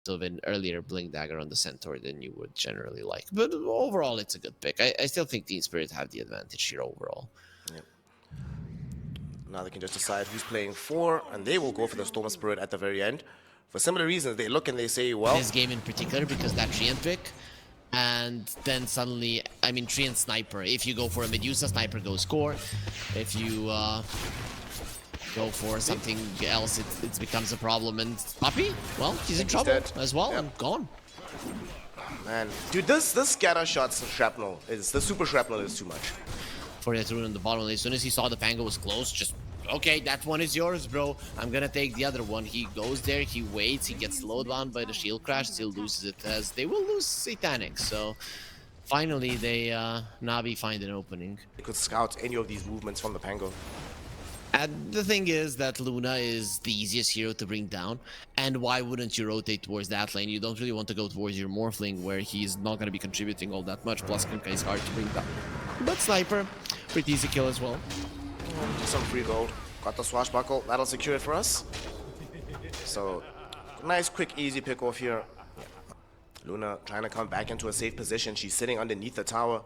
of an earlier Blink Dagger on the Centaur than you would generally like. But overall, it's a good pick. I still think Team Spirit have the advantage here overall. Yep. Now they can just decide who's playing for, and they will go for the Storm Spirit at the very end. For similar reasons, they look and they say, well... This game in particular, because that Treant pick, and then suddenly, I mean, Treant Sniper. If you go for a Medusa, Sniper goes core. If you go for something else, it becomes a problem. And Puppy, well, he's in trouble as well, and gone. Man, dude, this scatter shots shrapnel is, the super shrapnel is too much. For that rune on the bottom, as soon as he saw the Pango was close, just, okay, that one is yours, bro. I'm gonna take the other one. He goes there, he waits, he gets slowed down by the shield crash, still loses it, as they will lose Satanic. So finally, they Navi find an opening. They could scout any of these movements from the Pango. And the thing is that Luna is the easiest hero to bring down, and why wouldn't you rotate towards that lane? You don't really want to go towards your Morphling, where he's not going to be contributing all that much, plus Kunkka is hard to bring down. But Sniper, pretty easy kill as well. Some free gold. Got the swashbuckle, that'll secure it for us. So, nice, quick, easy pick off here. Luna trying to come back into a safe position. She's sitting underneath the tower.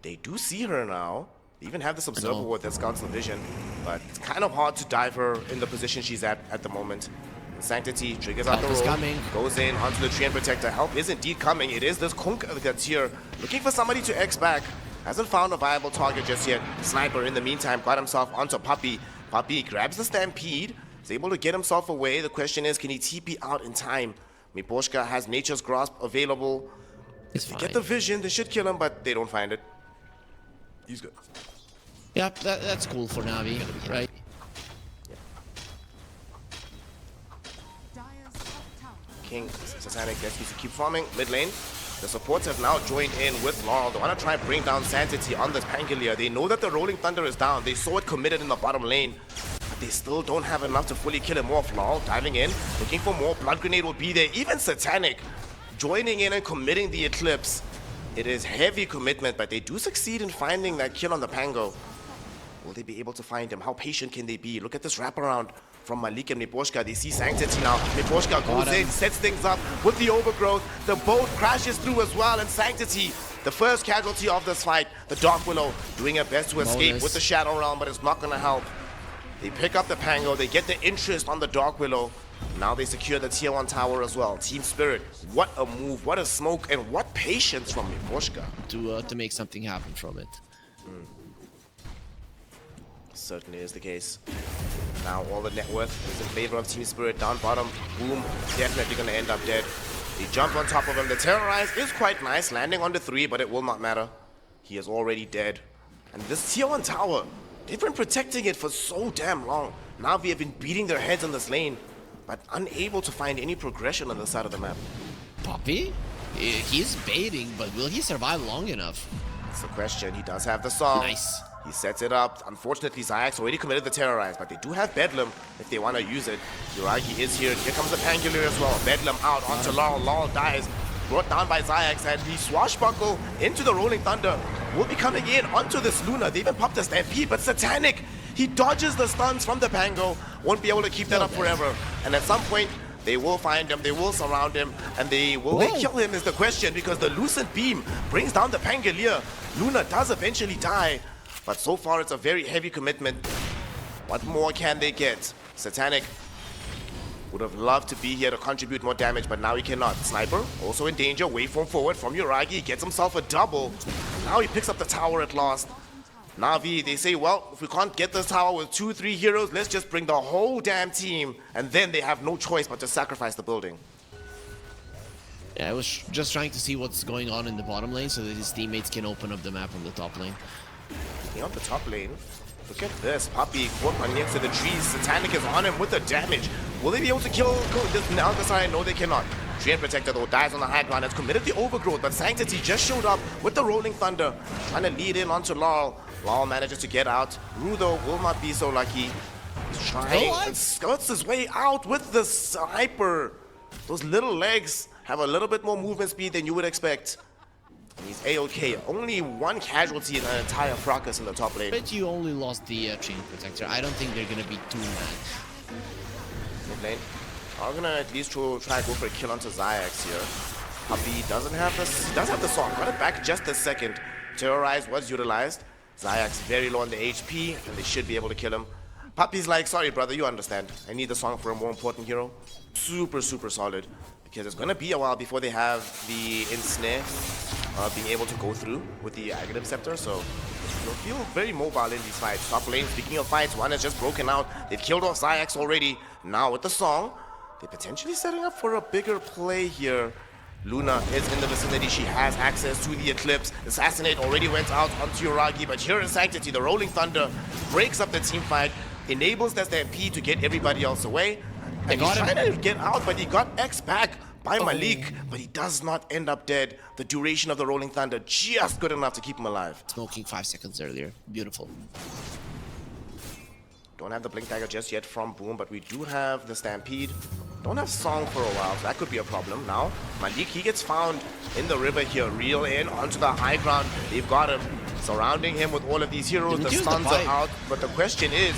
They do see her now. They even have this observer ward that scouts the vision, but it's kind of hard to dive her in the position she's at the moment. Sanctity triggers out the roll, goes in onto the Treant Protector. Help is indeed coming. It is this Kunkka that's here, looking for somebody to X back. Hasn't found a viable target just yet. Sniper, in the meantime, got himself onto Puppy. Puppy grabs the Stampede, is able to get himself away. The question is, can he TP out in time? Miposhka has Nature's Grasp available. If they get the vision, they should kill him, but they don't find it. He's good. Yep, that's cool for Navi, right? King, Satanic gets to keep farming mid lane. The supports have now joined in with Laurel. They want to try and bring down Sanctity on this Pangolier. They know that the Rolling Thunder is down. They saw it committed in the bottom lane. But they still don't have enough to fully kill him off. Laurel diving in, looking for more. Blood Grenade will be there. Even Satanic joining in and committing the Eclipse. It is heavy commitment, but they do succeed in finding that kill on the Pango. Will they be able to find him? How patient can they be? Look at this wraparound from Malik and Miposhka. They see Sanctity now. Miposhka goes in, sets things up with the overgrowth. The boat crashes through as well, and Sanctity, the first casualty of this fight. The Dark Willow doing her best to escape with the Shadow Realm, but it's not going to help. They pick up the Pango. They get the interest on the Dark Willow. Now they secure the tier 1 tower as well. Team Spirit, what a move, what a smoke, and what patience from Miposhka. To make something happen from it. Certainly is the case. Now all the net worth is in favor of Team Spirit. Down bottom, Boom, definitely going to end up dead. They jump on top of him. The Terrorize is quite nice, landing on the 3, but it will not matter. He is already dead. And this tier 1 tower, they've been protecting it for so damn long. Navi have been beating their heads on this lane, but unable to find any progression on the side of the map. Puppy? He's baiting, but will he survive long enough? That's the question. He does have the song. Nice. He sets it up. Unfortunately, Zayak's already committed the Terrorize, but they do have Bedlam if they want to use it. Yuragi is here. Here comes the Pangolier as well. Bedlam out onto Laurel. Laurel dies. Brought down by Zayax, and the Swashbuckle into the Rolling Thunder will be coming in onto this Luna. They even popped a Stampede, but Satanic, he dodges the stuns from the Pango. Won't be able to keep that up forever. And at some point, they will find him, they will surround him, and they kill him is the question, because the Lucent Beam brings down the Pangolier. Luna does eventually die, but so far it's a very heavy commitment. What more can they get? Satanic would have loved to be here to contribute more damage, but now he cannot. Sniper also in danger. Waveform forward from Yuragi, gets himself a double. Now he picks up the tower at last. Navi, they say, well, if we can't get this tower with 2-3 heroes, let's just bring the whole damn team. And then they have no choice but to sacrifice the building. Yeah, I was just trying to see what's going on in the bottom lane so that his teammates can open up the map on the top lane. On the top lane, look at this. Puppy caught one next to the trees. Satanic is on him with the damage. Will they be able to kill this now? This side? No, they cannot. Treant Protector though dies on the high ground. Has committed the overgrowth, but Sanctity just showed up with the Rolling Thunder, trying to lead in onto Laurel. Laurel manages to get out. Ru though will not be so lucky. He's trying and skirts his way out with the Sniper. Those little legs have a little bit more movement speed than you would expect. And he's A-OK. Only one casualty in an entire fracas in the top lane. But you only lost the Treant Protector. I don't think they're gonna be too mad. Mid lane. I'm gonna at least try and go for a kill onto Zayax here. Puppey doesn't have this. He does have the song. Got it back just a second. Terrorize was utilized. Zayax very low on the HP, and they should be able to kill him. Puppey's like, sorry brother, you understand. I need the song for a more important hero. Super, super solid. Because it's gonna be a while before they have the ensnare being able to go through with the Aghanim Scepter, so you'll feel very mobile in these fights. Top lane, speaking of fights, one has just broken out. They've killed off Zayax already. Now with the song, they're potentially setting up for a bigger play here. Luna is in the vicinity. She has access to the Eclipse. Assassinate already went out onto Yuragi, but here in Sanctity, the Rolling Thunder breaks up the team fight, enables the Stampede to get everybody else away. And he's trying to get out, but he got X back by Malik, but he does not end up dead. The duration of the Rolling Thunder just good enough to keep him alive. Smoking 5 seconds earlier. Beautiful. Don't have the Blink Dagger just yet from Boom, but we do have the Stampede. Don't have Song for a while, so that could be a problem. Now, Malik, he gets found in the river here. Reel in onto the high ground. They've got him. Surrounding him with all of these heroes. The stuns are out, but the question is,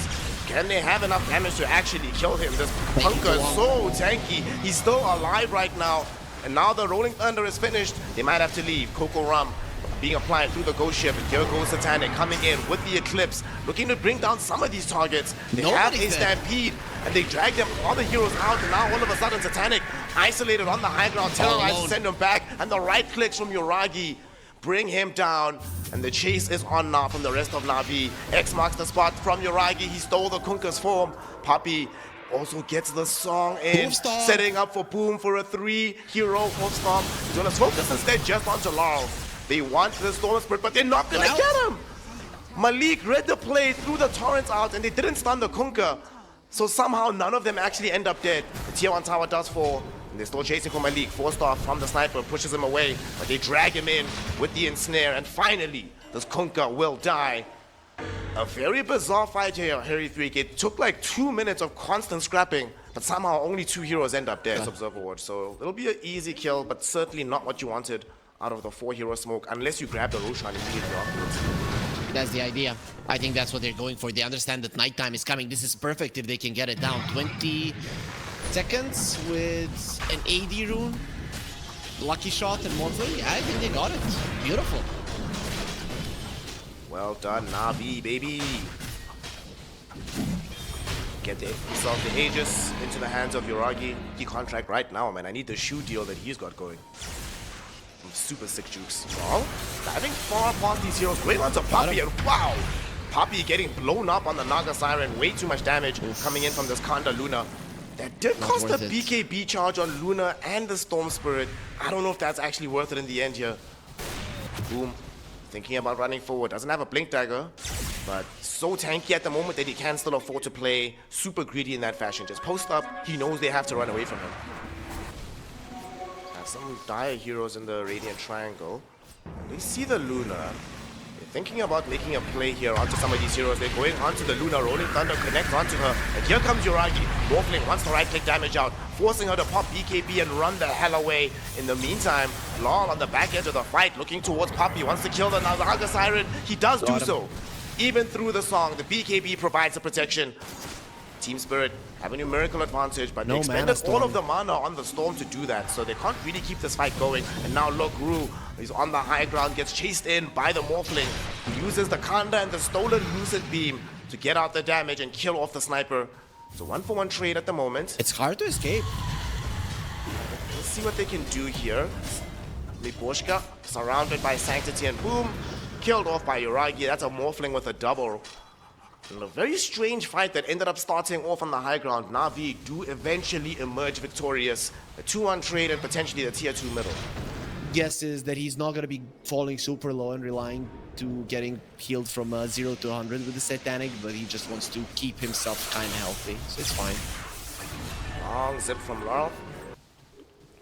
can they have enough damage to actually kill him? This Punker is so tanky. He's still alive right now. And now the Rolling Thunder is finished. They might have to leave. Coco Rum being applied through the Ghost Ship. And here goes Satanic coming in with the Eclipse, looking to bring down some of these targets. They have a Stampede, and they drag them, all the heroes out, and now all of a sudden Satanic isolated on the high ground. Terrorize, send him back, and the right clicks from Yuragi bring him down, and the chase is on now from the rest of Navi. X marks the spot from Yuragi. He stole the Kunka's form. Puppey also gets the song in, setting up for Boom for a 3-hero Wolfstorm. He's gonna focus instead just onto Laurel. They want the Storm Spirit, but they're not gonna get him. Malik read the play, threw the torrents out, and they didn't stun the Kunka. So somehow none of them actually end up dead. The tier 1 tower does fall. And they're still chasing for Malik. 4-star from the sniper pushes him away, but they drag him in with the ensnare, and finally, this Kunka will die. A very bizarre fight here, Harry 3K. It took like 2 minutes of constant scrapping, but somehow only 2 heroes end up dead as Observer Watch. So it'll be an easy kill, but certainly not what you wanted out of the 4-hero smoke, unless you grab the Roshan immediately afterwards. That's the idea. I think that's what they're going for. They understand that nighttime is coming. This is perfect if they can get it down. 20 seconds with an AD rune, lucky shot, and Morphle. I think they got it. Beautiful. Well done, Navi, baby. Get yourself the Aegis into the hands of Yuragi. He contract right now, man. I need the shoe deal that he's got going. Super sick jukes. Well, diving far past these heroes, going on to Puppey, and wow! Puppey getting blown up on the Naga Siren. Way too much damage coming in from this Kanda Luna. That did cost a BKB charge on Luna and the Storm Spirit. I don't know if that's actually worth it in the end here. Boom. Thinking about running forward. Doesn't have a Blink Dagger, but so tanky at the moment that he can still afford to play super greedy in that fashion. Just post up. He knows they have to run away from him. Some dire heroes in the Radiant Triangle. They see the Luna. They're thinking about making a play here onto some of these heroes. They're going onto the Luna. Rolling Thunder connects onto her. And here comes Yuragi. Morphling wants to right-click damage out, forcing her to pop BKB and run the hell away. In the meantime, Lol on the back edge of the fight, looking towards Puppey. Wants to kill the Naga Siren. He does do so. Even through the song, the BKB provides the protection. Team Spirit have a numerical advantage, but they expended all of the mana on the Storm to do that, so they can't really keep this fight going. And now look, Ru is on the high ground, gets chased in by the Morphling, uses the Kanda and the stolen Lucid Beam to get out the damage and kill off the sniper. So 1-for-1 trade at the moment. It's hard to escape. Let's see what they can do here. Liposhka surrounded by Sanctity and Boom, killed off by Yuragi. That's a Morphling with a double. In a very strange fight that ended up starting off on the high ground, Navi do eventually emerge victorious. A 2-1 trade and potentially the tier 2 middle. Guess is that he's not going to be falling super low and relying to getting healed from 0 to 100 with the Satanic, but he just wants to keep himself kind of healthy, so it's fine. Long zip from Laurel.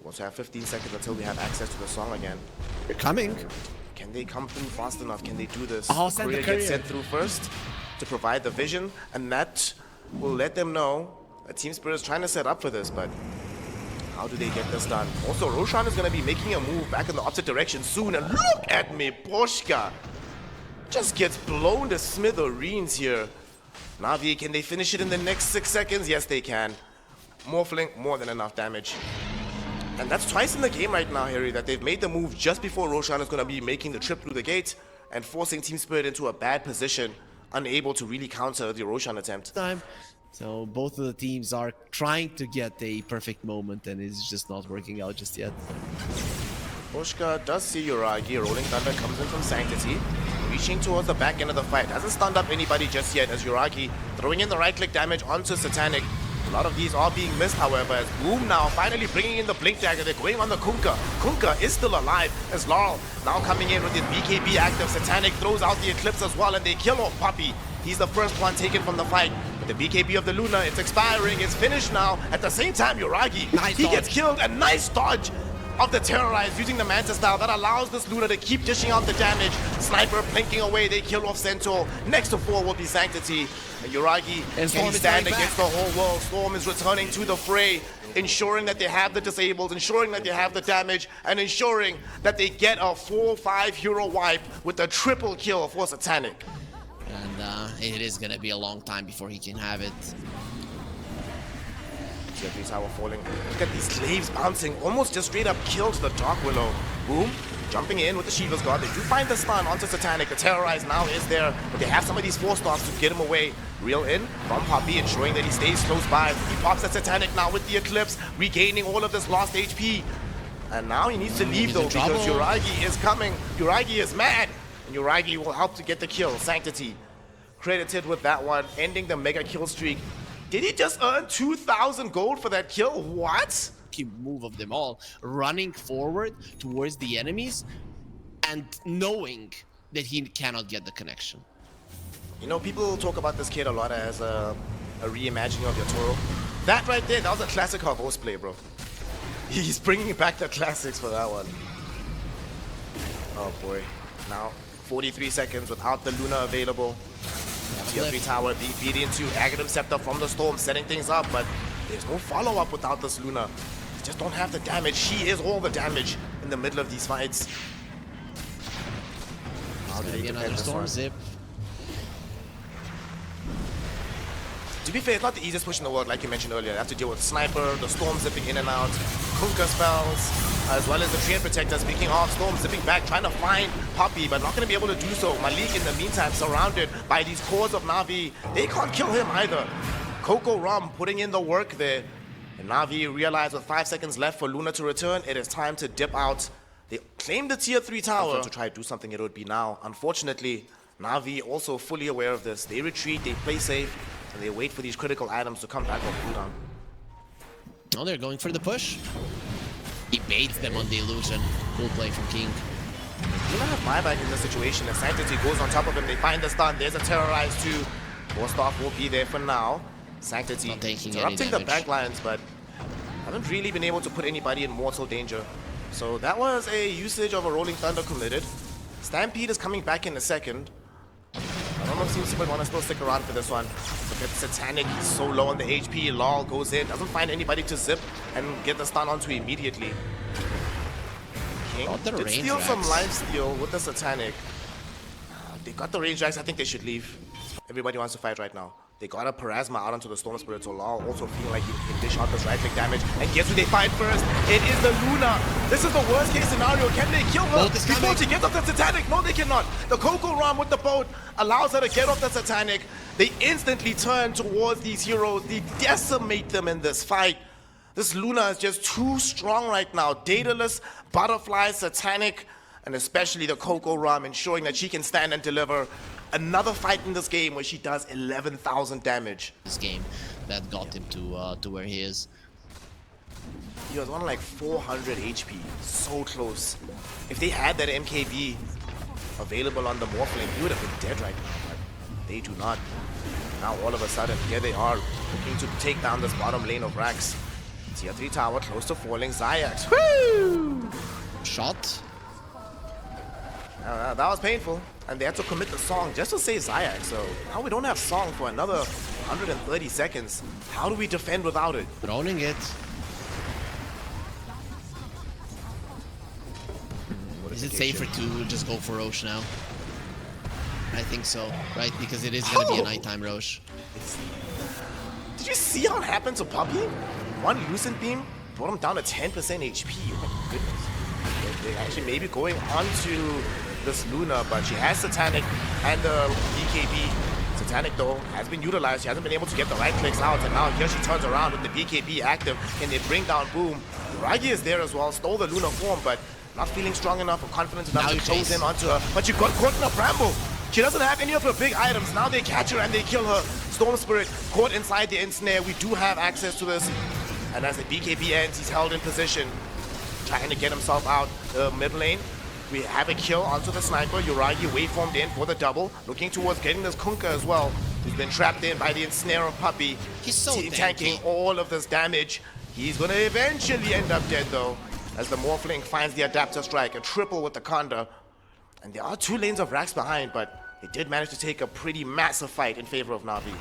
We also have 15 seconds until we have access to the song again. They're coming. Can they come through fast enough? Can they do this? Courier gets sent through first to provide the vision, and that will let them know that Team Spirit is trying to set up for this, but how do they get this done? Also, Roshan is going to be making a move back in the opposite direction soon, and look at me, Poshka just gets blown to smithereens here. Navi, can they finish it in the next 6 seconds? Yes, they can. Morphling, more than enough damage. And that's twice in the game right now, Harry, that they've made the move just before Roshan is going to be making the trip through the gate and forcing Team Spirit into a bad position, unable to really counter the Roshan attempt. So both of the teams are trying to get a perfect moment, and it's just not working out just yet. Oshka does see Yuragi. Rolling Thunder comes in from Sanctity, reaching towards the back end of the fight. Hasn't stunned up anybody just yet, as Yuragi throwing in the right-click damage onto Satanic. A lot of these are being missed, however, as Boom now finally bringing in the Blink Dagger. They're going on the Kunkka. Kunkka is still alive, as Laurel now coming in with his BKB active. Satanic throws out the Eclipse as well, and they kill off Puppey. He's the first one taken from the fight. But the BKB of the Luna, it's expiring, it's finished now. At the same time, Yuragi, he gets killed. A nice dodge of the Terrorize using the Manta style that allows this Luna to keep dishing out the damage. Sniper blinking away, they kill off Centaur. Next to 4 will be Sanctity. And Yuragi can stand against the whole world. Storm is returning to the fray, ensuring that they have the disabled, ensuring that they have the damage, and ensuring that they get a 4-5 hero wipe with a triple kill for Satanic. And it is going to be a long time before he can have it. Tier 3 tower falling. Look at these slaves bouncing, almost just straight up killed the Dark Willow. Boom, jumping in with the Shiva's Guard. They do find the stun onto Satanic. The Terrorize now is there, but they have some of these 4-stars to get him away. Reel in from Puppey, ensuring that he stays close by. He pops at Satanic now with the Eclipse, regaining all of this lost HP. And now he needs to leave though, because Yuragi is coming. Yuragi is mad, and Yuragi will help to get the kill. Sanctity credited with that one, ending the mega kill streak. Did he just earn 2,000 gold for that kill? What? Move of them all, running forward towards the enemies and knowing that he cannot get the connection. You know, people talk about this kid a lot as a reimagining of Yatoro. That right there, that was a classic of horseplay, bro. He's bringing back the classics for that one. Oh boy. Now, 43 seconds without the Luna available. Tier 3 tower being beat into. Aghanim Scepter from the Storm setting things up, but there's no follow-up without this Luna. They just don't have the damage. She is all the damage in the middle of these fights. How do they get another Storm Zip? To be fair, it's not the easiest push in the world, like you mentioned earlier. They have to deal with Sniper, the Storm zipping in and out, Kunkka spells, as well as the Treant Protector. Speaking of, Storm zipping back, trying to find Puppey, but not going to be able to do so. Malik, in the meantime, surrounded by these cores of Navi. They can't kill him either. Coco Rum putting in the work there. And Navi realize with 5 seconds left for Luna to return, it is time to dip out. They claim the Tier 3 tower to try to do something. It would be now. Unfortunately, Navi also fully aware of this. They retreat, they play safe, and they wait for these critical items to come back on cooldown. Oh, they're going for the push. He baits them on the illusion. Cool play from King. You don't have buyback in this situation. As Sanctity goes on top of him, they find the stun. There's a Terrorize too. Force-off will be there for now. Sanctity interrupting the back lines, but haven't really been able to put anybody in mortal danger. So that was a usage of a Rolling Thunder committed. Stampede is coming back in a second. I don't know if Team Secret want to still stick around for this one. Look at Satanic, he's so low on the HP. Lol goes in, doesn't find anybody to zip and get the stun onto immediately. King did steal some lifesteal with the Satanic. They got the range racks, I think they should leave. Everybody wants to fight right now. They got a Parasma out onto the Storm Spirit, so Lal also feeling like he can dish out this right-click damage. And guess who they find first? It is the Luna. This is the worst-case scenario. Can they kill her before she gets off the Satanic? No, they cannot. The Coco Ram with the boat allows her to get off the Satanic. They instantly turn towards these heroes. They decimate them in this fight. This Luna is just too strong right now. Daedalus, Butterfly, Satanic, and especially the Coco Ram, ensuring that she can stand and deliver. Another fight in this game where she does 11,000 damage. This game that got him to where he is. He was on like 400 HP, so close. If they had that MKB available on the Morphling, he would have been dead right now, but they do not. Now all of a sudden, here they are, looking to take down this bottom lane of Rax. Tier 3 tower close to falling. Xayah. Woo! Shot. That was painful, and they had to commit the song just to save Xayah. So now we don't have song for another 130 seconds. How do we defend without it? Droning it. Is it safer to just go for Roche now? I think so, right? Because it is going to be a nighttime Roche. Did you see how it happened to Puppey? one Lucent Beam brought him down to 10% HP. Oh my goodness. They're actually maybe going onto this Luna, but she has Satanic and the BKB. Satanic though has been utilized. She hasn't been able to get the right clicks out, and now here she turns around with the BKB active. Can they bring down Boom? Ragi is there as well, stole the Luna form, but not feeling strong enough or confident enough to close in onto her. But she got caught in a bramble. She doesn't have any of her big items. Now they catch her and they kill her. Storm Spirit caught inside the ensnare. We do have access to this. And as the BKB ends, he's held in position, trying to get himself out the mid lane. We have a kill onto the sniper. Yuragi waveformed in for the double, looking towards getting this Kunkka as well, who's been trapped in by the ensnare of Puppey. He's so tanking all of this damage. He's gonna eventually end up dead though, as the Morphling finds the adapter strike, a triple with the Conda. And there are 2 lanes of racks behind, but they did manage to take a pretty massive fight in favor of NAVI.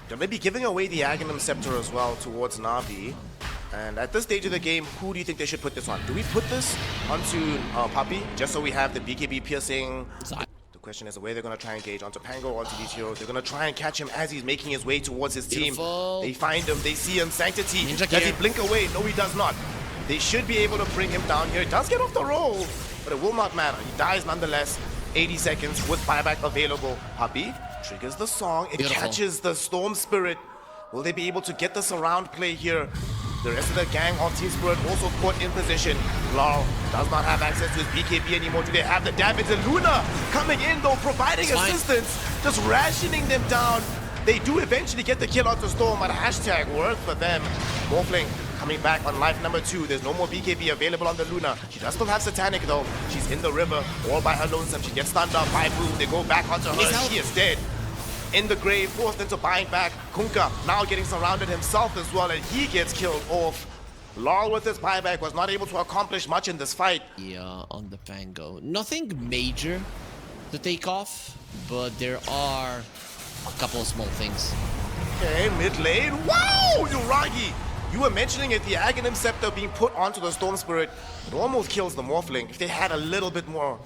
They're maybe giving away the Aghanim Scepter as well towards NAVI. And at this stage of the game, who do you think they should put this on? Do we put this onto Puppey, just so we have the BKB piercing? The question is where they're going to try and engage onto Pango, onto these heroes. They're going to try and catch him as he's making his way towards his team. They find him, they see him. Sanctity, does he blink away? No, he does not. They should be able to bring him down here. He does get off the roll, but it will not matter. He dies nonetheless. 80 seconds with buyback available. Puppey triggers the song. It catches the Storm Spirit. Will they be able to get the surround play here? The rest of the gang of Team Spirit also caught in position. Laurel does not have access to his BKB anymore. Do they have the damage? And Luna coming in though, providing assistance, just rationing them down. They do eventually get the kill onto Storm, but hashtag work for them. Morphling coming back on life number 2. There's no more BKB available on the Luna. She does still have Satanic though. She's in the river all by her lonesome. She gets stunned up by Boom. They go back onto her. She is dead. In the grave, forced into buying back. Kunkka now getting surrounded himself as well, and he gets killed off. Laurel with his buyback was not able to accomplish much in this fight. Yeah, on the Pango. Nothing major to take off, but there are a couple of small things. Okay, mid lane. Wow, Yuragi! You were mentioning it, the Aghanim Scepter being put onto the Storm Spirit. It almost kills the Morphling. If they had a little bit more,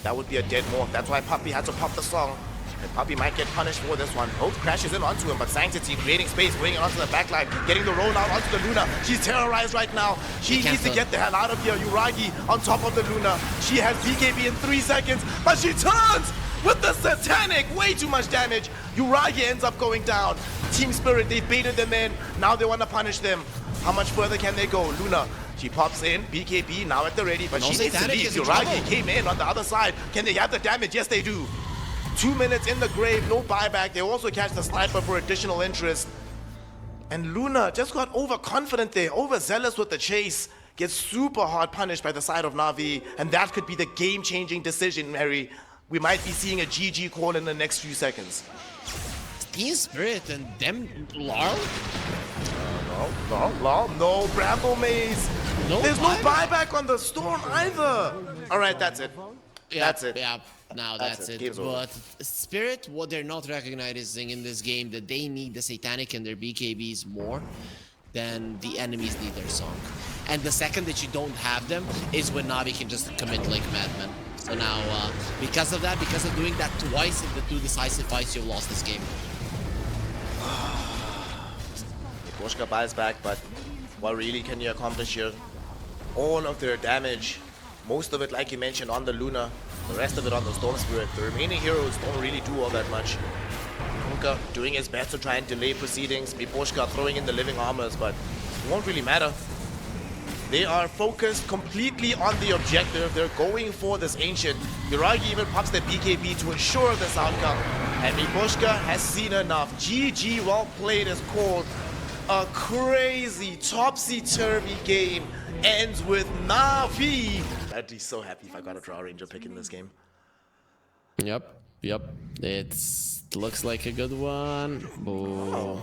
that would be a dead Morph. That's why Puppey had to pop the song. And Puppey might get punished for this one. Both crashes in onto him, but Sanctity creating space, going onto the backline, getting the roll out onto the Luna. She's terrorized right now. She needs to get the hell out of here. Yuragi on top of the Luna. She has BKB in 3 seconds, but she turns with the Satanic. Way too much damage. Yuragi ends up going down. Team Spirit, they baited them in. Now they want to punish them. How much further can they go? Luna, she pops in. BKB now at the ready, but she needs to leave. Yuragi came in on the other side. Can they have the damage? Yes, they do. 2 minutes in the grave, no buyback. They also catch the sniper for additional interest. And Luna just got overconfident there, overzealous with the chase. Gets super hard punished by the side of NAVI. And that could be the game-changing decision, Mary. We might be seeing a GG call in the next few seconds. Team Spirit and them Laurel? No, Bramble Maze. There's no buyback on the Storm either. All right, that's it. Yeah, that's it. Yeah, now that's it. But Spirit, what they're not recognizing in this game, that they need the Satanic and their BKBs more than the enemies need their song. And the second that you don't have them is when Navi can just commit like madmen. So now, because of that, because of doing that twice in the 2 decisive fights, you've lost this game. Boschka buys back, but what really can you accomplish here? All of their damage, most of it, like you mentioned, on the Luna, the rest of it on the Storm Spirit. The remaining heroes don't really do all that much. Kunkka doing his best to try and delay proceedings. Boschka throwing in the living armors, but it won't really matter. They are focused completely on the objective. They're going for this Ancient. Yuragi even pops the BKB to ensure this outcome. And Boschka has seen enough. GG, well played, is called. A crazy, topsy-turvy game ends with NAVI. I'd be so happy if I got a Draw Ranger pick in this game. Yep. It looks like a good one. Oh.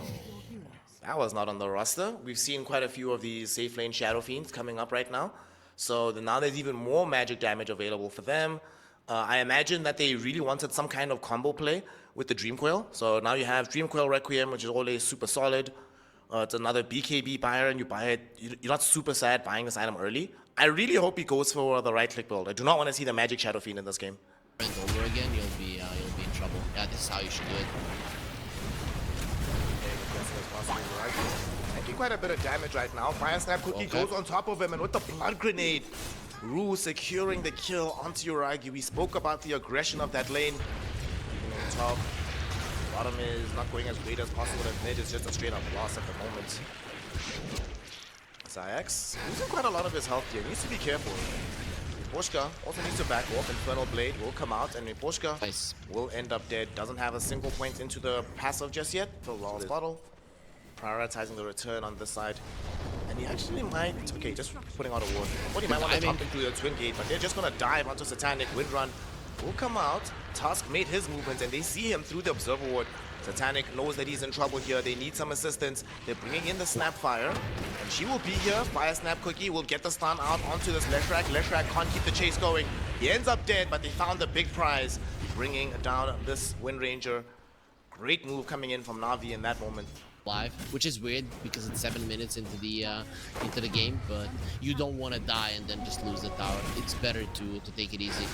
That was not on the roster. We've seen quite a few of these safe lane Shadow Fiends coming up right now. So now there's even more magic damage available for them. I imagine that they really wanted some kind of combo play with the Dream Coil. So now you have Dream Coil Requiem, which is always super solid. It's another BKB buyer, and you buy it. You're not super sad buying this item early. I really hope he goes for the right-click build. I do not want to see the Magic Shadow Fiend in this game. Over again, you'll be in trouble. Yeah, this is how you should do it. taking quite a bit of damage right now. Fire Snap Cookie goes on top of him, and with the blood grenade, Rue securing the kill onto Uragi. We spoke about the aggression of that lane. Even on top, bottom is not going as great as possible, and mid is just a straight up loss at the moment. Zayax losing quite a lot of his health here. Needs to be careful. Miposhka also needs to back off. Infernal Blade will come out, and Miposhka will end up dead. Doesn't have a single point into the passive just yet. The Law's bottle. Prioritizing the return on this side. And he actually might... Okay, just putting out a ward. But he might want to jump into the Twin Gate, but they're just going to dive onto Satanic. Windrun will come out. Tusk made his movements, and they see him through the Observer Ward. Satanic knows that he's in trouble here. They need some assistance. They're bringing in the Snapfire, and she will be here. Fire Snap Cookie will get the stun out onto this Leshrac. Leshrac can't keep the chase going. He ends up dead, but they found the big prize, bringing down this Wind Ranger. Great move coming in from Navi in that moment. Live, which is weird because it's 7 minutes into the game, but you don't want to die and then just lose the tower. It's better to take it easy.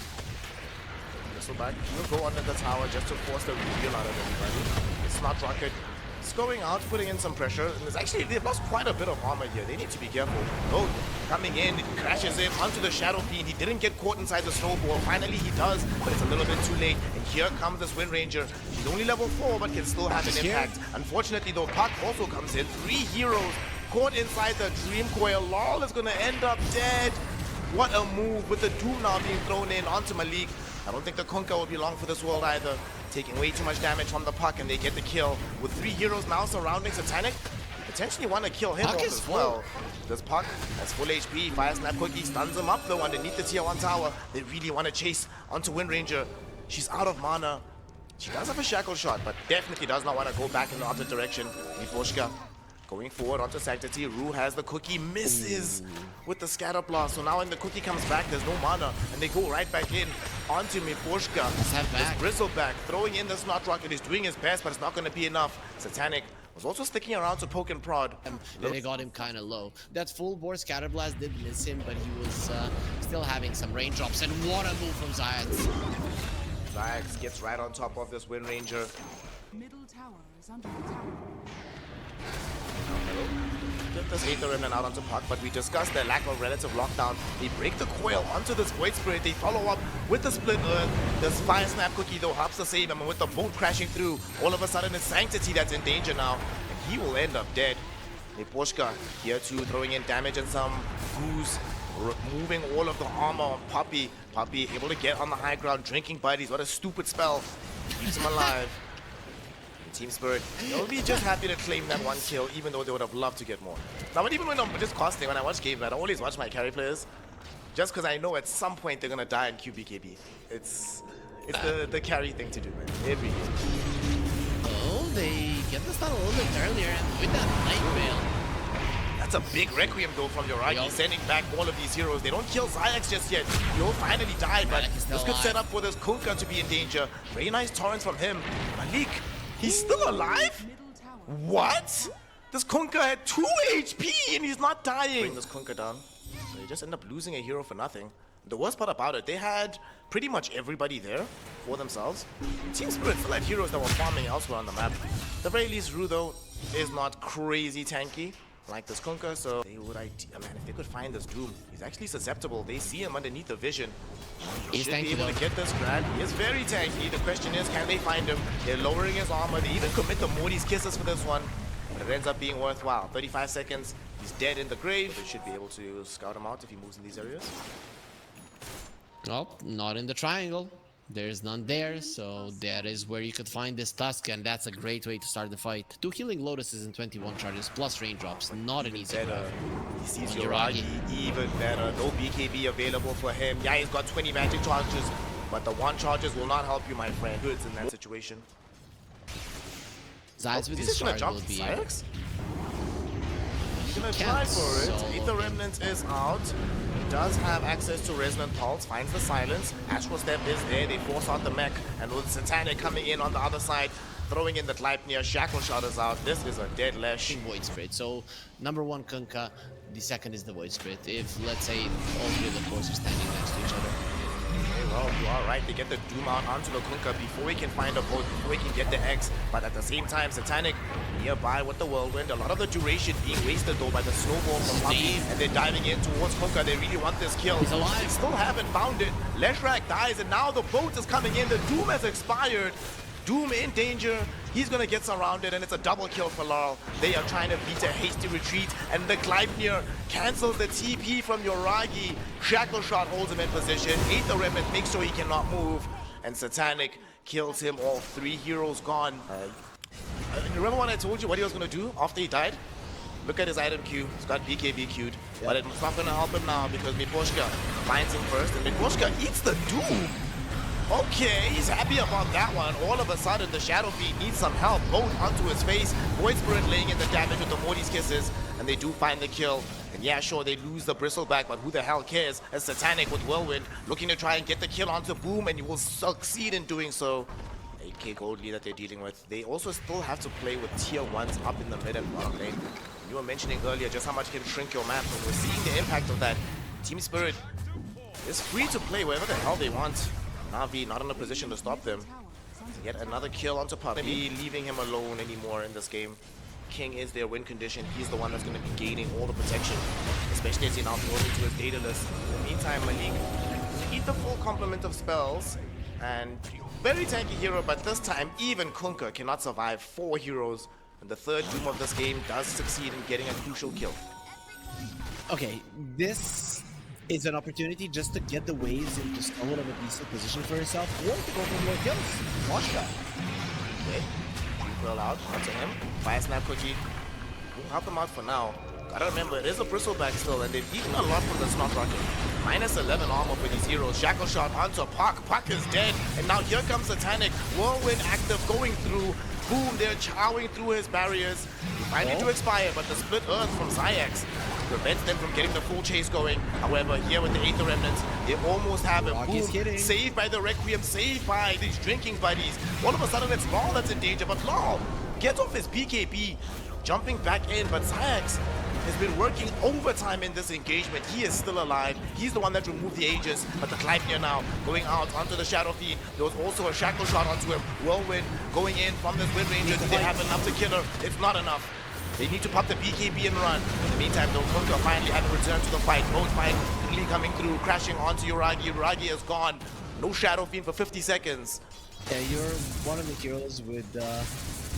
Back. He'll go under the tower just to force the reveal out of everybody. It's not Rocket. It's going out, putting in some pressure. And they've lost quite a bit of armor here. They need to be careful. Oh, coming in, it crashes in onto the Shadow Fiend. He didn't get caught inside the snowball. Finally he does, but it's a little bit too late. And here comes this Wind Ranger. She's only level 4, but can still have an impact. Unfortunately though, Puck also comes in. 3 heroes caught inside the Dream Coil. Lol is gonna end up dead. What a move with the Doom now being thrown in onto Malik. I don't think the Kunkka will be long for this world either. Taking way too much damage from the Puck, and they get the kill. With 3 heroes now surrounding Satanic, potentially want to kill him off as well. This Puck has full HP. Fire Snap Cookie stuns him up though underneath the tier 1 tower. They really want to chase onto Wind Ranger. She's out of mana. She does have a shackle shot, but definitely does not want to go back in the opposite direction. Miposhka going forward onto Sanctity. Rue has the Cookie, misses with the Scatter Blast. So now when the Cookie comes back, there's no mana, and they go right back in onto Miposhka. This Bristleback throwing in the Snot Rocket. He's doing his best, but it's not going to be enough. Satanic was also sticking around to poke and prod. They got him kind of low. That full bore Scatter Blast did miss him, but he was still having some raindrops. And what a move from Zayax. Zayax gets right on top of this Wind Ranger. Middle tower is under attack. Get this Aether Remnant out onto Puck, but we discussed their lack of relative lockdown. They break the coil onto this Void Spirit. They follow up with the Split Earth. This Fire Snap Cookie though helps to save him, and with the boat crashing through, all of a sudden it's Sanctity that's in danger now, and he will end up dead. Miposhka here too, throwing in damage and some goose, removing all of the armor on Puppy. Puppy able to get on the high ground, drinking buddies. What a stupid spell. Keeps him alive. Team Spirit, they'll be just happy to claim that 1 kill, even though they would have loved to get more. Now, but even when I'm just costing, when I watch games, I always watch my carry players, just because I know at some point they're gonna die in QBKB. It's the carry thing to do, man. Every game. Oh, they get the stun a little bit earlier, and with that Night Veil. That's a big Requiem though from Uragi, sending back all of these heroes. They don't kill Zayax just yet. He'll finally die, but this could set up for this Kunkka to be in danger. Very nice torrents from him. Malik. He's still alive? What? This Kunkka had 2 HP and he's not dying. Bring this Kunkka down. So they just end up losing a hero for nothing. The worst part about it, they had pretty much everybody there for themselves. Team Spirit still had heroes that were farming elsewhere on the map. At the very least, Rue though is not crazy tanky like this Kunkka, so they would man, if they could find this Doom, he's actually susceptible. They see him underneath the vision. He should be able to get this grab. He is very tanky. The question is, can they find him? They're lowering his armor. They even commit the Morty's Kisses for this one. But it ends up being worthwhile. 35 seconds. He's dead in the grave. They should be able to scout him out if he moves in these areas. Oh, not in the triangle. There's none there, so that is where you could find this Tusk, and that's a great way to start the fight. 2 Healing Lotuses and 21 charges, plus raindrops. Not an easy better. He sees Uragi even better. No BKB available for him. Yeah, he's got 20 magic charges, but the 1 charges will not help you, my friend. Goods in that situation. Zayax with his charge will be... Zayax? He's gonna try for it. Aether Remnant is out. He does have access to Resonant Pulse, finds the silence. Astral Step is there, they force out the mech, and with Satanic coming in on the other side, throwing in the Gleipnir, Shackle Shot is out. This is a dead Lesh. Void Spirit. So, number 1 Kunkka, the second is the Void Spirit. If, let's say, all 3 of the cores are standing next to each other. well. You are right. They get the Doom out onto the Kunkka before he can find a boat, before he can get the X. But at the same time, Satanic nearby with the Whirlwind. A lot of the duration being wasted though by the snowball from Puppey. And they're diving in towards Kunkka. They really want this kill. He's alive. They still haven't found it. Leshrak dies and now the boat is coming in. The Doom has expired. Doom in danger. He's gonna get surrounded and it's a double kill for Laurel. They are trying to beat a hasty retreat and the Gleipnir cancels the TP from Yoragi. Shackle Shot holds him in position. Aether Remnant makes sure he cannot move. And Satanic kills him. All 3 heroes gone. Remember when I told you what he was gonna do after he died? Look at his item queue. He's got BKB queued. Yep. But it's not gonna help him now because Miposhka finds him first and Miposhka eats the Doom. Okay, he's happy about that one. All of a sudden, the Shadow Fiend needs some help. Both onto his face. Void Spirit laying in the damage with the Morty's Kisses. And they do find the kill. And yeah, sure, they lose the Bristleback, but who the hell cares? As Satanic with Whirlwind looking to try and get the kill onto Boom, and he will succeed in doing so. 8k gold lead that they're dealing with. They also still have to play with tier 1s up in the mid and bottom lane. You were mentioning earlier just how much can shrink your map, and we're seeing the impact of that. Team Spirit is free to play wherever the hell they want. Navi not in a position to stop them. Yet another kill onto Puppey, leaving him alone anymore in this game. King is their win condition. He's the one that's going to be gaining all the protection, especially as he now throws into his data list. In the meantime, Malik eat the full complement of spells and very tanky hero, but this time even Kunkka cannot survive 4 heroes. And the third Doom of this game does succeed in getting a crucial kill. Okay, this is an opportunity just to get the waves into somewhat of a decent position for herself, or to go for more kills. Watch that. Okay, Prequel out onto him. Fire Snap Cookie. We'll help him out for now. Gotta remember, it is a Bristleback still, and they've eaten a lot from the Snot Rocket. Minus 11 armor for these heroes. Shackle Shot onto Puck. Puck is dead, and now here comes Satanic. Whirlwind active going through. Boom, they're chowing through his barriers. Finally to expire, but the Split Earth from Xyx prevents them from getting the full chase going. However, here with the Aether Remnants, they almost have a Boom. Saved by the Requiem, saved by these drinking buddies. All of a sudden, it's Law that's in danger, but Law gets off his BKB, jumping back in, but Xyx has been working overtime in this engagement. He is still alive. He's the one that removed the Aegis, but the Gleipnir now going out onto the Shadow Fiend. There was also a Shackle Shot onto him. Whirlwind going in from this Wind Ranger. Do they have enough to kill her? It's not enough. They need to pop the BKB and run. In the meantime, though, Kunkka finally had to return to the fight. Both finally coming through, crashing onto Yoragi. Yoragi is gone. No Shadow Fiend for 50 seconds. Yeah, you're one of the heroes with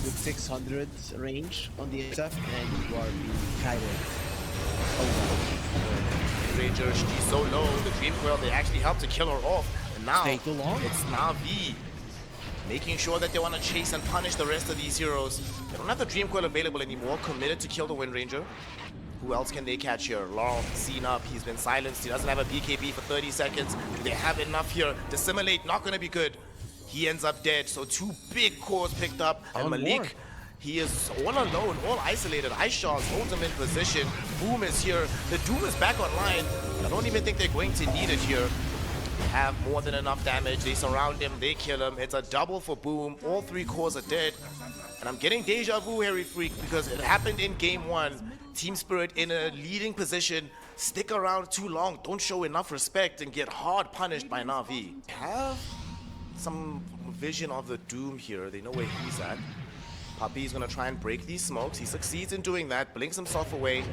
600 range on the SF, and you are being kited. Oh wow. Ranger, she's so low. The Dream Coil, they actually helped to kill her off. And now, Stay too long. it's NAVI making sure that they want to chase and punish the rest of these heroes. They don't have the Dream Coil available anymore. Committed to kill the Wind Ranger. Who else can they catch here? Laurel seen up. He's been silenced. He doesn't have a BKB for 30 seconds. Do they have enough here? Dissimulate, not going to be good. He ends up dead. So 2 big cores picked up. And Malik, he is all alone, all isolated. Ice Shards holds him in position. Boom is here. The Doom is back online. I don't even think they're going to need it here. They have more than enough damage. They surround him. They kill him. It's a double for Boom. All 3 cores are dead. And I'm getting deja vu, Harry Freak, because it happened in game 1. Team Spirit in a leading position. Stick around too long. Don't show enough respect and get hard punished by NAVI. Have some vision of the Doom here. They know where he's at. Puppey is going to try and break these smokes. He succeeds in doing that. Blinks himself away.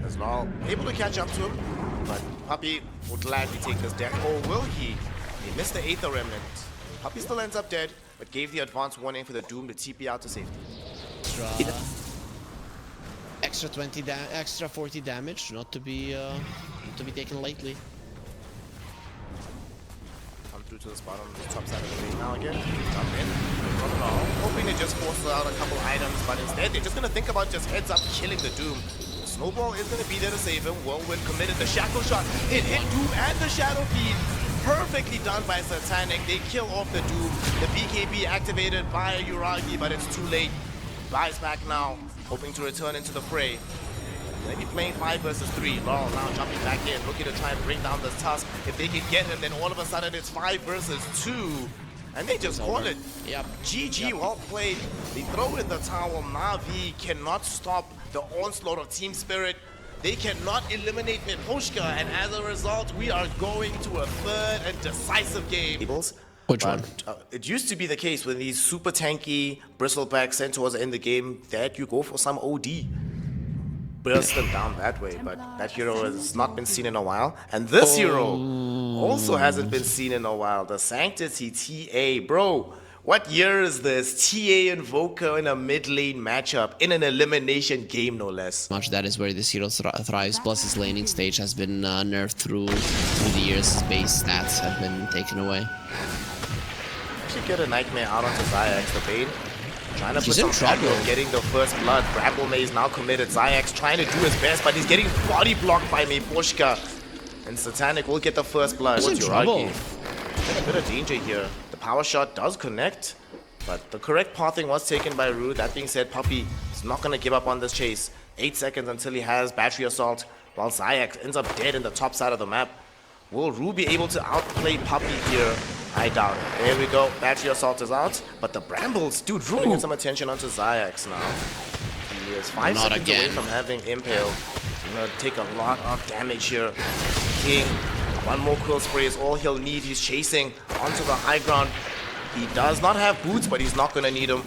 As well, able to catch up to him. But Puppey will gladly take this death. Or will he? He missed the Aether Remnant. Puppey still ends up dead, but gave the advance warning for the Doom to TP out to safety. Extra 20 extra 40 damage, not to be taken lightly. Come through to the spot on the top side of the lane now again. Jump in. Hoping to just force out a couple items, but instead they're just gonna think about just heads up killing the Doom. Snowball is gonna be there to save him. Whirlwind committed the Shackle Shot. It hit Doom and the Shadow Fiend. Perfectly done by Satanic. They kill off the Doom. The BKB activated by Yoragi, but it's too late. Buys back now, hoping to return into the fray. Maybe playing 5 versus 3. Laurel now jumping back in, looking to try and bring down this Tusk. If they can get him, then all of a sudden it's 5 versus 2. And they just call it. Yep. GG, well played. They throw in the towel. NAVI cannot stop the onslaught of Team Spirit. They cannot eliminate Miposhka, and as a result, we are going to a third and decisive game. Which one? It used to be the case when these super tanky bristleback centaurs are in the game that you go for some OD. Burst them down that way, but that hero has not been seen in a while. And this hero also hasn't been seen in a while. The Sanctity TA. Bro, what year is this? TA Invoker in a mid lane matchup in an elimination game, no less. Much that is where this hero thrives, plus his laning stage has been nerfed through the years. His base stats have been taken away. Actually get a nightmare out onto Zayax, the Bane. Trying to He's put in some trouble. pressure, getting the first blood. Bramble Maze now committed. Zayax trying to do his best, but he's getting body blocked by Miposhka. And Satanic will get the first blood. He's in trouble. In a bit of danger here. The power shot does connect, but the correct pathing was taken by Rue. That being said, Puppey is not going to give up on this chase. 8 seconds until he has battery assault, while Zayax ends up dead in the top side of the map. Will Rue be able to outplay Puppey here? I doubt it. There we go. Battery assault is out, but the Brambles, dude, Rue get some attention onto Zayax now. He is 5 Not seconds away again. from having Impale. He's gonna take a lot of damage here. King, one more Quill Spray is all he'll need. He's chasing onto the high ground. He does not have boots, but he's not gonna need them.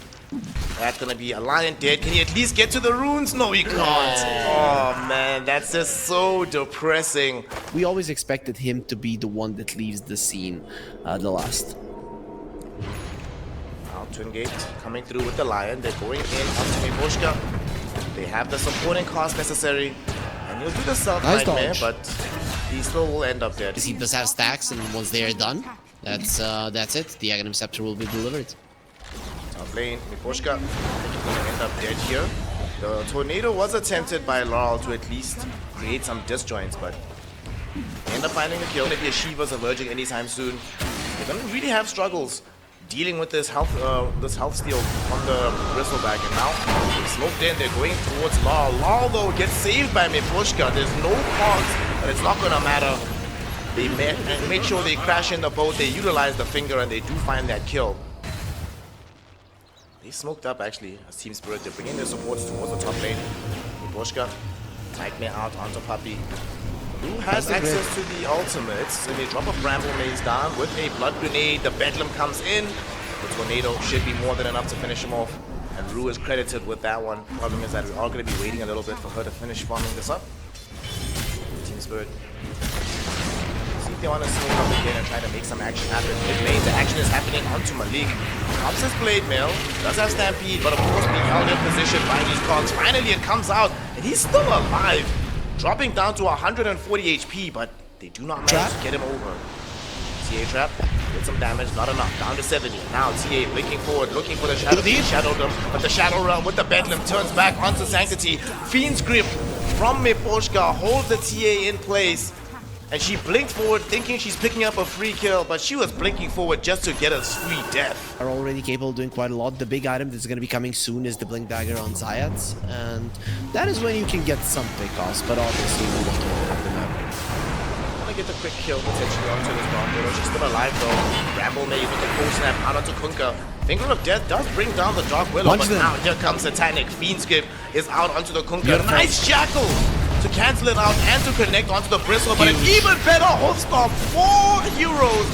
That's gonna be a Lion dead. Can he at least get to the runes? No, he can't. Oh man, that's just so depressing. We always expected him to be the one that leaves the scene the last. Now Twin Gate coming through with the Lion. They're going in onto Miposhka. They have the supporting cost necessary. And he'll do the Self Nice Nightmare, dodge. but he still will end up dead. He does have stacks, and once they are done, that's it. The Aghanim Scepter will be delivered. Top lane, Miposhka. I think he's gonna end up dead here. The tornado was attempted by Laurel to at least create some disjoints, but they end up finding the kill. Maybe a Shiva's emerging anytime soon. They're gonna really have struggles dealing with this health steal on the bristleback, and now they smoked in. They're going towards Laurel. Laurel though gets saved by Miposhka. There's no cogs, but it's not gonna matter. They made sure they crash in the boat. They utilize the finger, and they do find that kill. They smoked up actually as Team Spirit. They're bringing their supports towards the top lane. Miposhka, Nightmare out onto Puppey. Who has access to the ultimates? And they drop a Bramble Maze down with a Blood Grenade. The Bedlam comes in. The Tornado should be more than enough to finish him off. And Rue is credited with that one. Problem is that we are going to be waiting a little bit for her to finish farming this up. Team Spirit. See if they want to smoke up again and try to make some action happen. Mid lane, the action is happening onto Malik. Pops his Blade Mail, does have Stampede, but of course being held in position by these cogs. Finally it comes out, and he's still alive. Dropping down to 140 HP, but they do not manage to get him over. TA trap, did some damage, not enough. Down to 70. Now TA blinking forward, looking for the Shadow. He shadowed him, but the Shadow Realm with the Bedlam turns back onto Sanctity. Fiend's Grip from Miposhka holds the TA in place. And she blinked forward thinking she's picking up a free kill, but she was blinking forward just to get a free death. Are already capable of doing quite a lot. The big item that's going to be coming soon is the Blink Dagger on Zayat, and that is when you can get some pickoffs, but obviously we want to open up the map. Gonna get the quick kill potentially onto this Broncos. She's still alive though. Bramble Maze with the cold snap out onto Kunkka. Finger of Death does bring down the Dark Willow, but now here comes Satanic. Fiend's Grip is out onto the Kunkka. Nice Shackle to cancel it out and to connect onto the Bristle, but an even better Holstorm. 4 heroes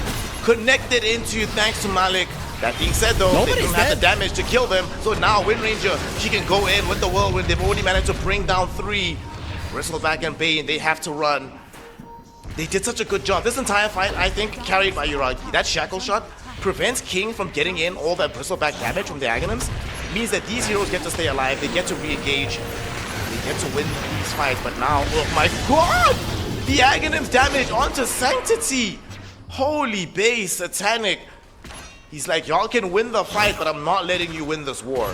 connected into thanks to Malik. That being said though, they don't have the damage to kill them, so now Wind Ranger, she can go in with the Whirlwind. They've already managed to bring down 3. Bristleback and Bane, they have to run. They did such a good job. This entire fight, I think, carried by Yuragi. That Shackle shot prevents King from getting in all that Bristleback damage from the Aghanims. It means that these heroes get to stay alive, they get to re-engage, they get to win these fights. But now, oh my god! The Aghanims damage onto Sanctity! Holy base, Satanic. He's like, y'all can win the fight, but I'm not letting you win this war.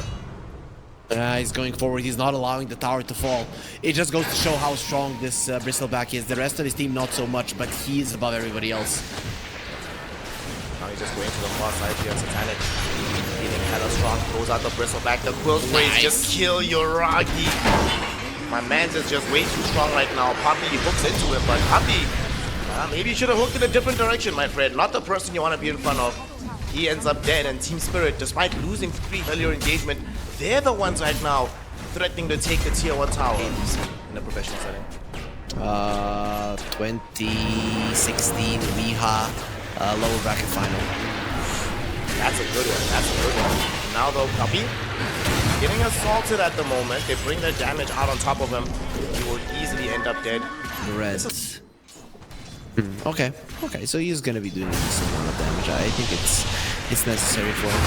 He's going forward. He's not allowing the tower to fall. It just goes to show how strong this Bristleback is. The rest of his team, not so much, but he is above everybody else. Now he's just going to the far side here. Satanic feeling hella strong. Throws out the Bristleback. The Quill Sprays just kill Yuragi. My man's is just way too strong right now. Puppey hooks into him, but Puppey, maybe you should have hooked in a different direction, my friend. Not the person you want to be in front of. He ends up dead, and Team Spirit, despite losing 3 earlier engagement, they're the ones right now threatening to take the tier 1 tower. in a professional setting? 2016 Riha lower bracket final. That's a good one. That's a good one. Now though, Puppy getting assaulted at the moment. They bring their damage out on top of him. He will easily end up dead. Reds. Okay. Okay. So he's gonna be doing a decent amount of damage. I think it's necessary for him.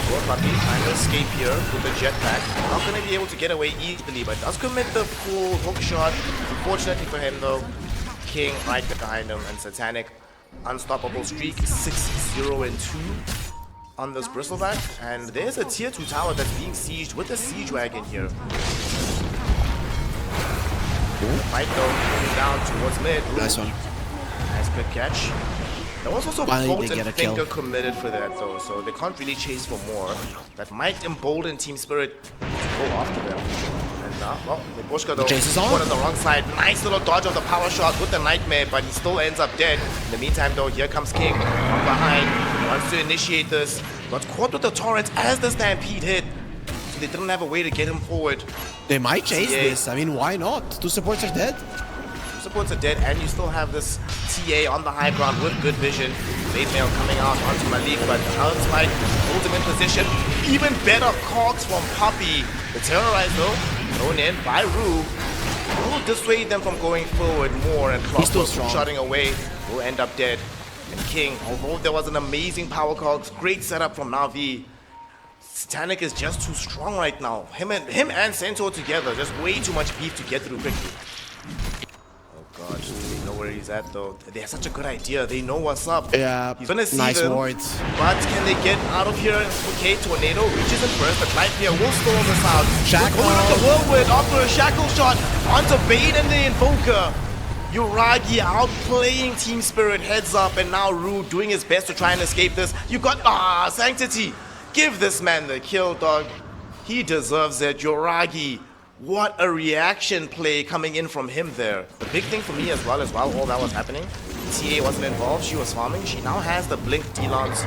Poor Puppy trying to escape here with the jetpack. Not gonna be able to get away easily, but does commit the full hook shot. Unfortunately for him though, King right behind him, and Satanic unstoppable streak 6-0-2 on this Bristleback. And there's a tier 2 tower that's being sieged with the siege wagon here. Fight though, moving down towards mid. Nice one. Nice quick catch. There was also Finally, Bolt they and get a Finger kill. committed for that though, so they can't really chase for more. That might embolden Team Spirit to go after them. And well, Nebushka though, Chases on. caught on the wrong side. Nice little dodge of the power shot with the Nightmare, but he still ends up dead. In the meantime though, here comes King from behind. He wants to initiate this. Got caught with the torrent as the Stampede hit. So they didn't have a way to get him forward. They might chase TA. this. I mean, why not? Two supports are dead. Supports are dead, and you still have this TA on the high ground with good vision. Late mail coming out onto Malik, but outside holds him in position. Even better cogs from Poppy. The Terrorize though, thrown in by Rue. Will dissuade them from going forward more, and He's still Clockwork strong. shotting away will end up dead. And King, although there was an amazing power cogs, great setup from NAVI, Satanic is just too strong right now. Him and Centaur together, just way too much beef to get through quickly. God, they know where he's at though. They have such a good idea. They know what's up. Yeah, He's gonna see nice them. wards. But can they get out of here? Okay, Tornado reaches in first, but QUALIFIER will stall this out. Shackle. Going on the whirlwind after a shackle shot onto Bane and the Invoker. Uragi outplaying Team Spirit, heads up, and now Rue doing his best to try and escape this. You got Sanctity. Give this man the kill, dog. He deserves it. Uragi. What a reaction play coming in from him there. The big thing for me as well, all that was happening, TA wasn't involved, she was farming. She now has the Blink D-Lance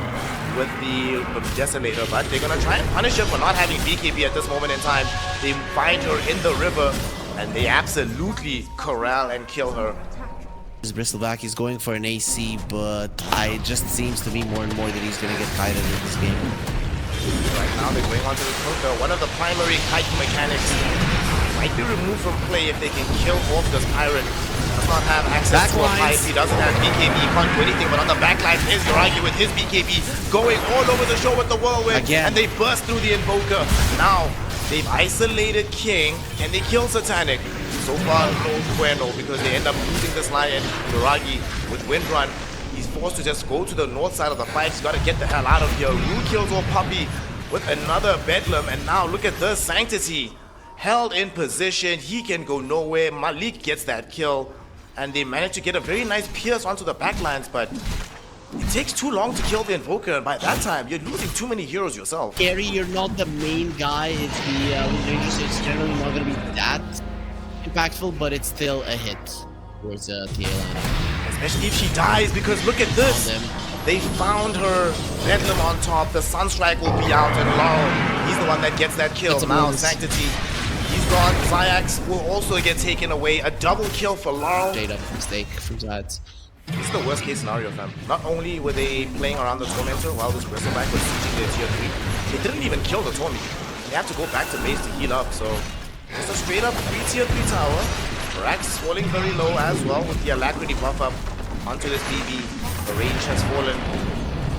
with the Desolator, but they're gonna try and punish her for not having BKB at this moment in time. They find her in the river, and they absolutely corral and kill her. This Bristleback is going for an AC, but it just seems to me more and more that he's gonna get kited in this game. Right now they're going onto the counter. One of the primary kite mechanics might be removed from play if they can kill off this pirate. Does not have access to a pipe. He doesn't have BKB. He can't do anything. But on the backline is Uragi with his BKB going all over the show with the whirlwind. Again. And they burst through the Invoker. Now they've isolated King. Can they kill Satanic? So far, no bueno, because they end up losing this Lion. Uragi with Wind Run. He's forced to just go to the north side of the fight. He's got to get the hell out of here. Rue kills old Puppy with another Bedlam. And now look at this. Sanctity held in position. He can go nowhere. Malik gets that kill. And they manage to get a very nice pierce onto the backlines. But it takes too long to kill the Invoker. And by that time, you're losing too many heroes yourself. Gary, you're not the main guy. It's the Ranger, so it's generally not going to be that impactful, but it's still a hit towards TA line. Especially if she dies, because look at this. They found her. Bedlam on top. The Sunstrike will be out, and Laurel, he's the one that gets that kill. Now Sanctity, he's gone. Zayax will also get taken away. A double kill for Laurel. Straight up mistake from Zayax. This is the worst case scenario, fam. Not only were they playing around the Tormentor while this Bristleback was sieging their tier 3, they didn't even kill the Tormi. They have to go back to base to heal up, so just a straight up tier 3 tower. Rax falling very low as well with the Alacrity buff up onto this BB. The range has fallen.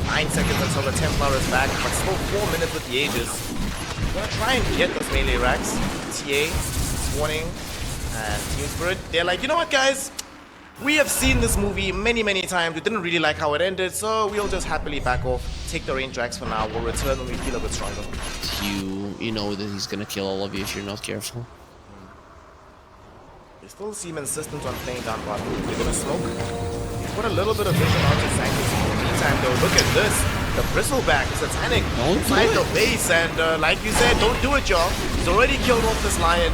9 seconds until the Templar is back, but still 4 minutes with the Aegis. We're gonna try and get this melee Rax. TA, Swarning, and Team Spirit. They're like, you know what, guys? We have seen this movie many, many times. We didn't really like how it ended, so we'll just happily back off. Take the range Rax for now. We'll return when we feel a bit stronger. You know that he's gonna kill all of you if you're not careful. They still seem insistent on playing down bottom. They're gonna smoke. Put a little bit of vision onto Sanctity. In the meantime, though, look at this. The Bristleback is Satanic inside the base, and like you said, don't do it, y'all. He's already killed off this Lion.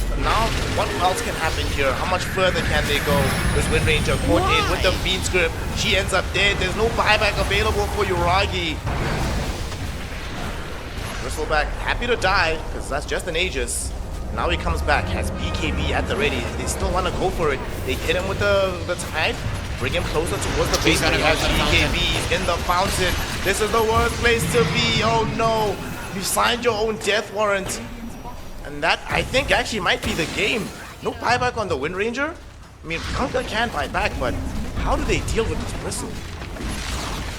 But now, what else can happen here? How much further can they go? This Wind Ranger caught in with the Fiend Script. She ends up dead. There's no buyback available for Uragi. Bristleback happy to die, because that's just an Aegis. Now he comes back, has BKB at the ready. They still want to go for it. They hit him with the tide, bring him closer towards the base. But he has BKBs in the fountain. This is the worst place to be. Oh no, you signed your own death warrant. And that, I think, actually might be the game. No buyback on the Wind Ranger. I mean, Conquer can buy back, but how do they deal with this Bristle?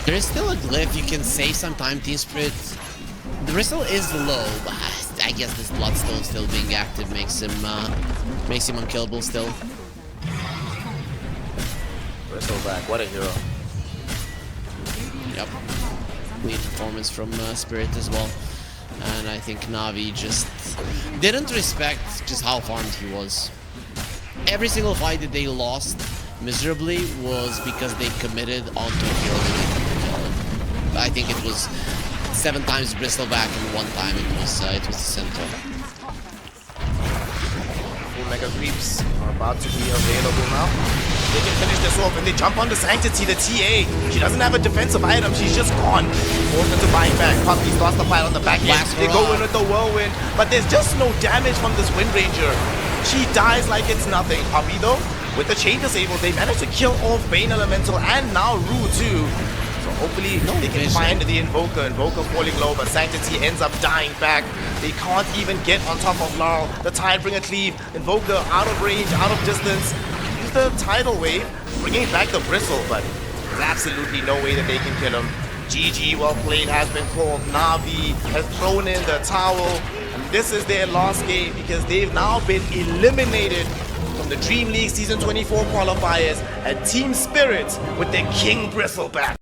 There is still a glyph. You can save some time, Team Spirit. The Bristle is low, but I guess this Bloodstone still being active makes him unkillable still. Bristle back, what a hero. Yep. Great performance from Spirit as well. And I think Navi just didn't respect just how farmed he was. Every single fight that they lost miserably was because they committed onto a hero that they couldn't kill. I think it was 7 times Bristleback and 1 time it was the Centaur. Full Mega Creeps are about to be available now. They can finish this off and they jump on the Sanctity, the TA. She doesn't have a defensive item, she's just gone. Forced into buying back. Puppy starts the fight on the back end. They go in with the Whirlwind, but there's just no damage from this Wind Ranger. She dies like it's nothing. Puppy though, with the chain disabled, they managed to kill off Bane Elemental and now Rue too. So hopefully they can find the Invoker. Invoker falling low, but Sanctity ends up dying back. They can't even get on top of Laurel. The Tidebringer cleave. Invoker out of range, out of distance. Use the Tidal Wave, bringing back the Bristle, but there's absolutely no way that they can kill him. GG, well played, has been called. Navi has thrown in the towel. And this is their last game because they've now been eliminated from the Dream League Season 24 qualifiers at Team Spirit with their King Bristleback.